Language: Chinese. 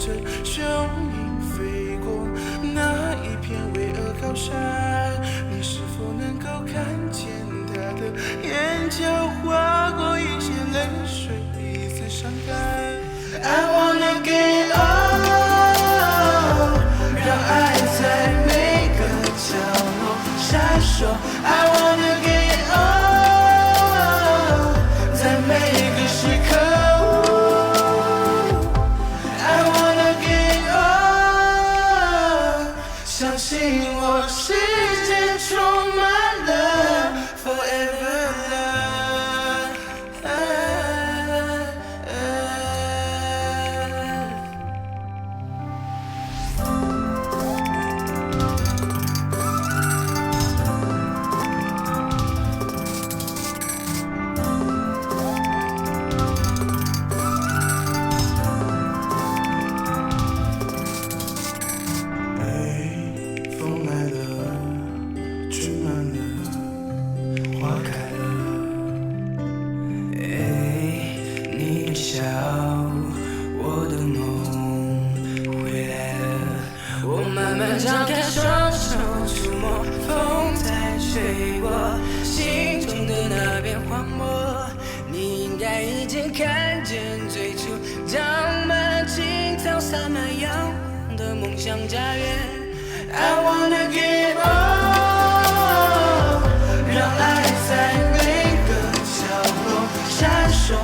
着雄鹰飞过那一片巍峨高山，你是否能够看见他的眼角划过一些泪水，一丝伤感。I wanna get on， 让爱在每个角落闪烁。I wanna get on， 在每个时刻。I wanna get on， 相信我，世界充满了 forever love。风来了，春满了，花开了。你笑，我的梦回来了。我慢慢张开双手，触摸风在吹过心中的那片荒漠。你应该已经看见，最初长满青草、洒满阳光的梦想家园。I wanna get on， 让爱在每个角落闪烁。